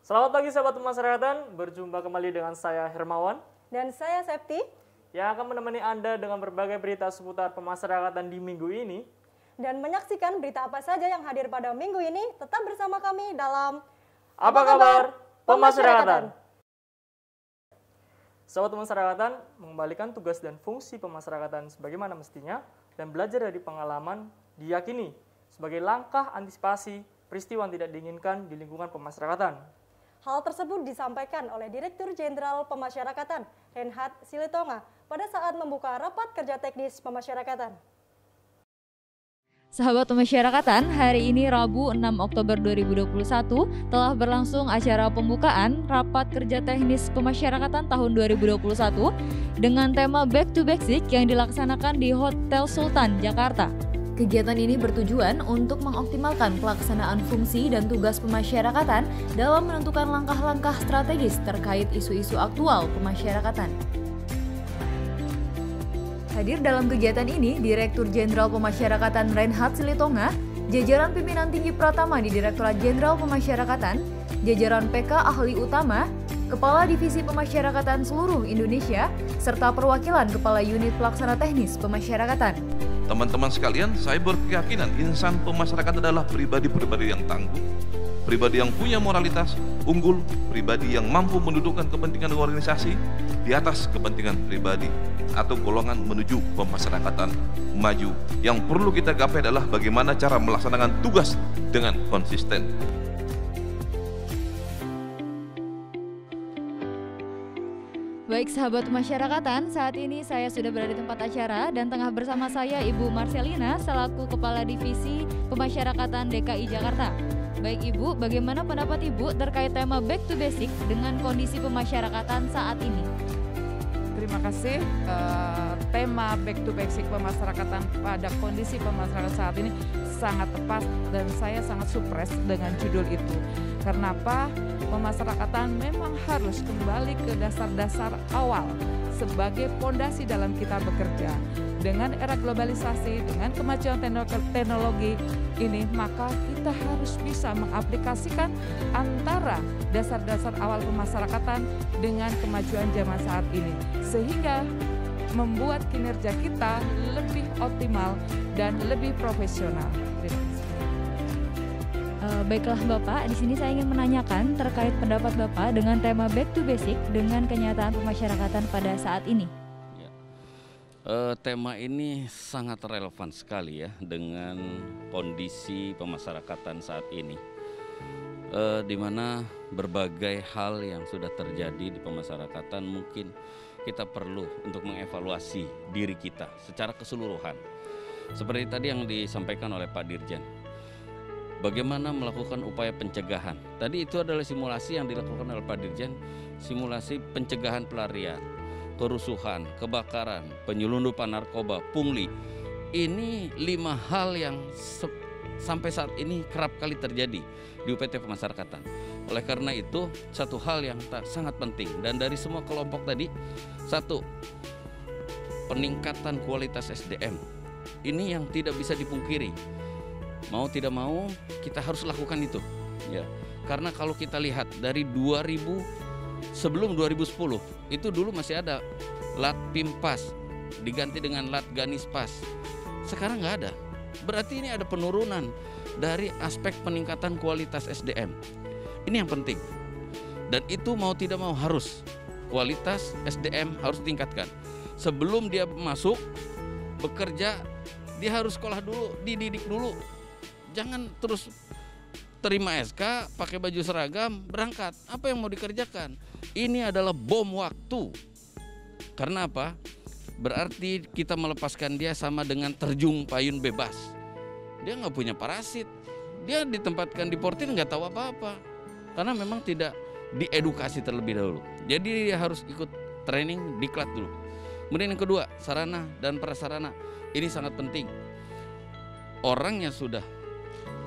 Selamat pagi sahabat pemasarakatan, berjumpa kembali dengan saya Hermawan dan saya Septi yang akan menemani Anda dengan berbagai berita seputar pemasarakatan di minggu ini. Dan menyaksikan berita apa saja yang hadir pada minggu ini, tetap bersama kami dalam Apa kabar pemasarakatan? Sahabat pemasarakatan, mengembalikan tugas dan fungsi pemasarakatan sebagaimana mestinya dan belajar dari pengalaman diyakini sebagai langkah antisipasi peristiwa yang tidak diinginkan di lingkungan pemasarakatan. Hal tersebut disampaikan oleh Direktur Jenderal Pemasyarakatan Reinhard Silitonga pada saat membuka rapat kerja teknis pemasyarakatan. Sahabat pemasyarakatan, hari ini Rabu 6 Oktober 2021 telah berlangsung acara pembukaan Rapat Kerja Teknis Pemasyarakatan tahun 2021 dengan tema Back to Basic yang dilaksanakan di Hotel Sultan, Jakarta. Kegiatan ini bertujuan untuk mengoptimalkan pelaksanaan fungsi dan tugas pemasyarakatan dalam menentukan langkah-langkah strategis terkait isu-isu aktual pemasyarakatan. Hadir dalam kegiatan ini, Direktur Jenderal Pemasyarakatan Reinhard Silitonga, jajaran pimpinan tinggi Pratama di Direktorat Jenderal Pemasyarakatan, jajaran PK Ahli Utama, Kepala Divisi Pemasyarakatan seluruh Indonesia, serta perwakilan Kepala Unit Pelaksana Teknis Pemasyarakatan. Teman-teman sekalian, saya berkeyakinan insan pemasarakatan adalah pribadi-pribadi yang tangguh, pribadi yang punya moralitas unggul, pribadi yang mampu mendudukkan kepentingan organisasi di atas kepentingan pribadi atau golongan menuju pemasyarakatan maju. Yang perlu kita gapai adalah bagaimana cara melaksanakan tugas dengan konsisten. Baik sahabat pemasyarakatan, saat ini saya sudah berada di tempat acara dan tengah bersama saya Ibu Marcelina selaku Kepala Divisi Pemasyarakatan DKI Jakarta. Baik Ibu, bagaimana pendapat Ibu terkait tema Back to Basic dengan kondisi pemasyarakatan saat ini? Terima kasih. Tema Back to Basic pemasyarakatan pada kondisi pemasarakatan saat ini sangat tepat dan saya sangat surprise dengan judul itu. Karena apa? Pemasyarakatan memang harus kembali ke dasar-dasar awal sebagai fondasi dalam kita bekerja. Dengan era globalisasi, dengan kemajuan teknologi ini, maka kita harus bisa mengaplikasikan antara dasar-dasar awal pemasyarakatan dengan kemajuan zaman saat ini, sehingga membuat kinerja kita lebih optimal dan lebih profesional. Terima kasih. Baiklah Bapak, di sini saya ingin menanyakan terkait pendapat Bapak dengan tema Back to Basic dengan kenyataan pemasyarakatan pada saat ini. Tema ini sangat relevan sekali ya dengan kondisi pemasyarakatan saat ini, di mana berbagai hal yang sudah terjadi di pemasyarakatan mungkin kita perlu untuk mengevaluasi diri kita secara keseluruhan. Seperti tadi yang disampaikan oleh Pak Dirjen, bagaimana melakukan upaya pencegahan. Tadi itu adalah simulasi yang dilakukan oleh Pak Dirjen, simulasi pencegahan pelarian, kerusuhan, kebakaran, penyelundupan narkoba, pungli. Ini 5 hal yang sampai saat ini kerap kali terjadi di UPT Pemasyarakatan. Oleh karena itu, satu hal yang sangat penting dan dari semua kelompok tadi, satu, peningkatan kualitas SDM. Ini yang tidak bisa dipungkiri. Mau tidak mau kita harus lakukan itu. Ya, karena kalau kita lihat dari sebelum 2010 itu dulu masih ada Lat Pimpas diganti dengan Lat Ganispas. Sekarang nggak ada. Berarti ini ada penurunan dari aspek peningkatan kualitas SDM. Ini yang penting. Dan itu mau tidak mau harus kualitas SDM harus ditingkatkan. Sebelum dia masuk bekerja, dia harus sekolah dulu, dididik dulu. Jangan terus terima SK, pakai baju seragam, berangkat. Apa yang mau dikerjakan? Ini adalah bom waktu. Karena apa? Berarti kita melepaskan dia sama dengan terjun payung bebas. Dia nggak punya parasit. Dia ditempatkan di portir nggak tahu apa-apa. Karena memang tidak diedukasi terlebih dahulu. Jadi dia harus ikut training diklat dulu. Kemudian yang kedua, sarana dan prasarana. Ini sangat penting. Orang yang sudah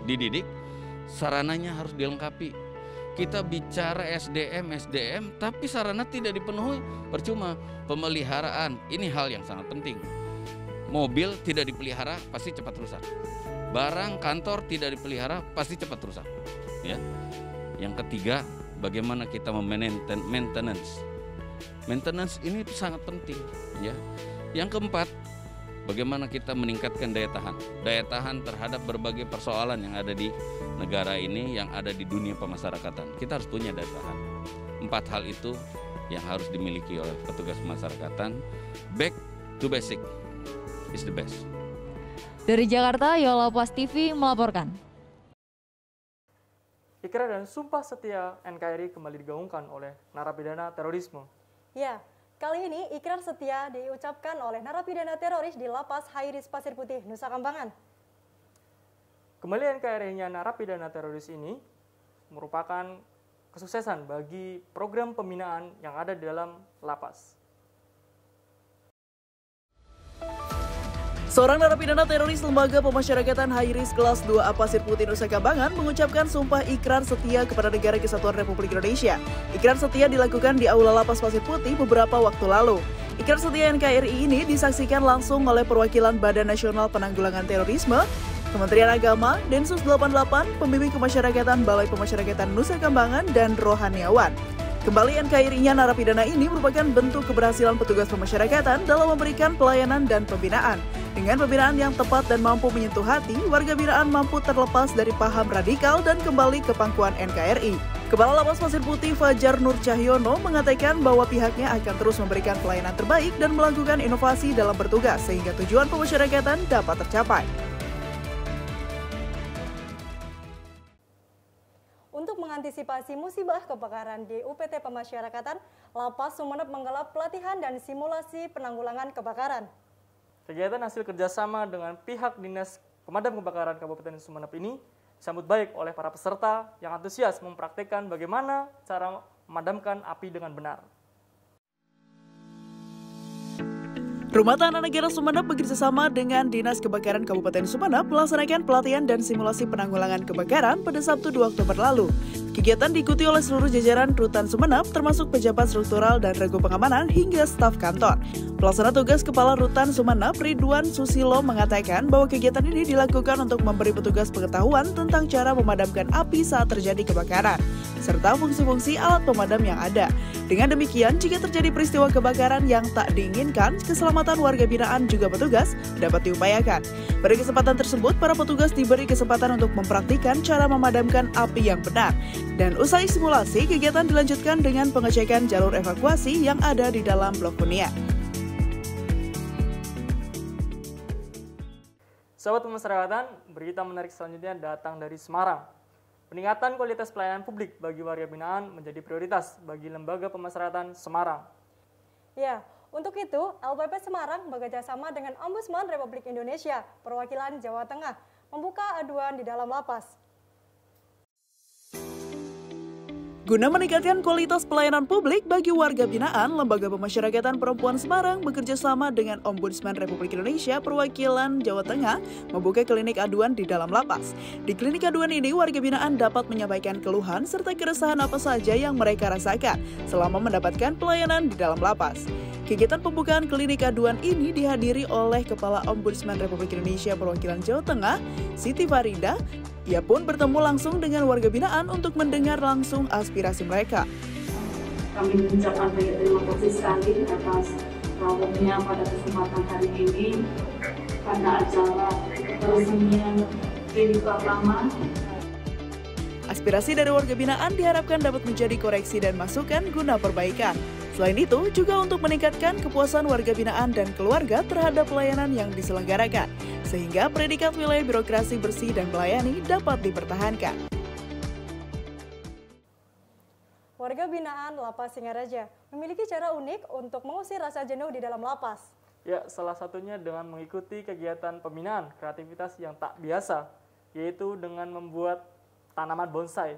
dididik, sarananya harus dilengkapi. Kita bicara SDM, tapi sarana tidak dipenuhi, percuma. Pemeliharaan, ini hal yang sangat penting. Mobil tidak dipelihara, pasti cepat rusak. Barang kantor tidak dipelihara, pasti cepat rusak. Ya. Yang ketiga, bagaimana kita maintenance. Maintenance ini sangat penting, ya. Yang keempat, bagaimana kita meningkatkan daya tahan terhadap berbagai persoalan yang ada di negara ini, yang ada di dunia pemasyarakatan. Kita harus punya daya tahan. 4 hal itu yang harus dimiliki oleh petugas pemasyarakatan. Back to basic is the best. Dari Jakarta, Yola Pas TV melaporkan. Ikrar dan sumpah setia NKRI kembali digaungkan oleh narapidana terorisme. Ya, kali ini ikrar setia diucapkan oleh narapidana teroris di Lapas Hairis Pasir Putih, Nusa Kambangan. Kembali NKRI-nya narapidana teroris ini merupakan kesuksesan bagi program pembinaan yang ada di dalam lapas. Seorang narapidana teroris Lembaga Pemasyarakatan Hairis kelas 2A Pasir Putih Nusa Kambangan mengucapkan sumpah ikrar setia kepada Negara Kesatuan Republik Indonesia. Ikrar setia dilakukan di Aula Lapas Pasir Putih beberapa waktu lalu. Ikrar setia NKRI ini disaksikan langsung oleh perwakilan Badan Nasional Penanggulangan Terorisme, Kementerian Agama, Densus 88, Pembimbing Pemasyarakatan Balai Pemasyarakatan Nusa Kambangan, dan rohaniawan. Kembali NKRI-nya narapidana ini merupakan bentuk keberhasilan petugas pemasyarakatan dalam memberikan pelayanan dan pembinaan. Dengan pembinaan yang tepat dan mampu menyentuh hati, warga binaan mampu terlepas dari paham radikal dan kembali ke pangkuan NKRI. Kepala Lapas Pasir Putih Fajar Nur Cahyono mengatakan bahwa pihaknya akan terus memberikan pelayanan terbaik dan melakukan inovasi dalam bertugas sehingga tujuan pemasyarakatan dapat tercapai. Untuk mengantisipasi musibah kebakaran di UPT Pemasyarakatan, Lapas Sumeneb menggelar pelatihan dan simulasi penanggulangan kebakaran. Kegiatan hasil kerjasama dengan pihak Dinas Pemadam Kebakaran Kabupaten Sumeneb ini disambut baik oleh para peserta yang antusias mempraktikkan bagaimana cara memadamkan api dengan benar. Rumah Tahanan Negara Sumeneb bekerjasama dengan Dinas Kebakaran Kabupaten Sumeneb melaksanakan pelatihan dan simulasi penanggulangan kebakaran pada Sabtu 2 Oktober lalu. Kegiatan diikuti oleh seluruh jajaran Rutan Sumeneb termasuk pejabat struktural dan regu pengamanan hingga staf kantor. Pelaksana tugas Kepala Rutan Sumeneb Ridwan Susilo mengatakan bahwa kegiatan ini dilakukan untuk memberi petugas pengetahuan tentang cara memadamkan api saat terjadi kebakaran, serta fungsi-fungsi alat pemadam yang ada. Dengan demikian, jika terjadi peristiwa kebakaran yang tak diinginkan, keselamatan warga binaan juga petugas dapat diupayakan. Pada kesempatan tersebut, para petugas diberi kesempatan untuk mempraktikkan cara memadamkan api yang benar. Dan usai simulasi, kegiatan dilanjutkan dengan pengecekan jalur evakuasi yang ada di dalam blok hunian. Sahabat pemasyarakatan, berita menarik selanjutnya datang dari Semarang. Peningkatan kualitas pelayanan publik bagi warga binaan menjadi prioritas bagi Lembaga Pemasyarakatan Semarang. Ya, untuk itu LPP Semarang bekerjasama dengan Ombudsman Republik Indonesia, perwakilan Jawa Tengah, membuka aduan di dalam lapas. Guna meningkatkan kualitas pelayanan publik bagi warga binaan, Lembaga Pemasyarakatan Perempuan Semarang bekerjasama dengan Ombudsman Republik Indonesia perwakilan Jawa Tengah membuka klinik aduan di dalam lapas. Di klinik aduan ini, warga binaan dapat menyampaikan keluhan serta keresahan apa saja yang mereka rasakan selama mendapatkan pelayanan di dalam lapas. Kegiatan pembukaan klinik aduan ini dihadiri oleh Kepala Ombudsman Republik Indonesia perwakilan Jawa Tengah, Siti Farida. Ia pun bertemu langsung dengan warga binaan untuk mendengar langsung aspirasi mereka. Kami mengucapkan banyak terima kasih sekali atas rawatnya pada kesempatan hari ini pada acara peresmian klinik pertama. Aspirasi dari warga binaan diharapkan dapat menjadi koreksi dan masukan guna perbaikan. Selain itu, juga untuk meningkatkan kepuasan warga binaan dan keluarga terhadap pelayanan yang diselenggarakan, sehingga predikat wilayah birokrasi bersih dan melayani dapat dipertahankan. Warga binaan Lapas Singaraja memiliki cara unik untuk mengusir rasa jenuh di dalam lapas. Ya, salah satunya dengan mengikuti kegiatan pembinaan kreativitas yang tak biasa, yaitu dengan membuat tanaman bonsai.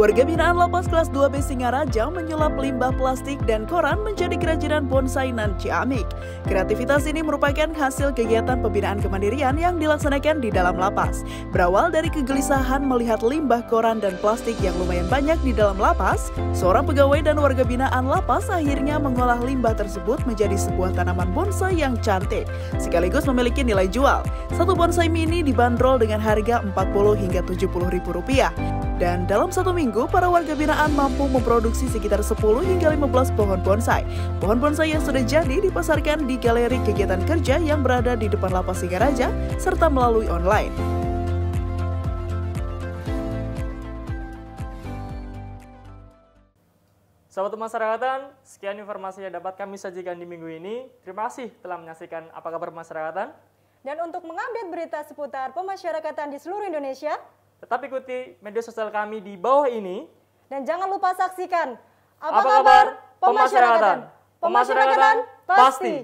Warga binaan Lapas Kelas 2B Singaraja menyulap limbah plastik dan koran menjadi kerajinan bonsai nan ciamik. Kreativitas ini merupakan hasil kegiatan pembinaan kemandirian yang dilaksanakan di dalam lapas. Berawal dari kegelisahan melihat limbah koran dan plastik yang lumayan banyak di dalam lapas, seorang pegawai dan warga binaan lapas akhirnya mengolah limbah tersebut menjadi sebuah tanaman bonsai yang cantik, sekaligus memiliki nilai jual. Satu bonsai mini dibanderol dengan harga Rp40 hingga Rp70.000. Dan dalam satu minggu, para warga binaan mampu memproduksi sekitar 10 hingga 15 pohon bonsai. Pohon bonsai yang sudah jadi dipasarkan di galeri kegiatan kerja yang berada di depan Lapas Singaraja, serta melalui online. Sahabat Pemasyarakatan, sekian informasi yang dapat kami sajikan di minggu ini. Terima kasih telah menyaksikan Apa Kabar Pemasyarakatan. Dan untuk mengupdate berita seputar pemasyarakatan di seluruh Indonesia, tetap ikuti media sosial kami di bawah ini. dan jangan lupa saksikan Apa Kabar Pemasyarakatan. Pemasyarakatan pasti.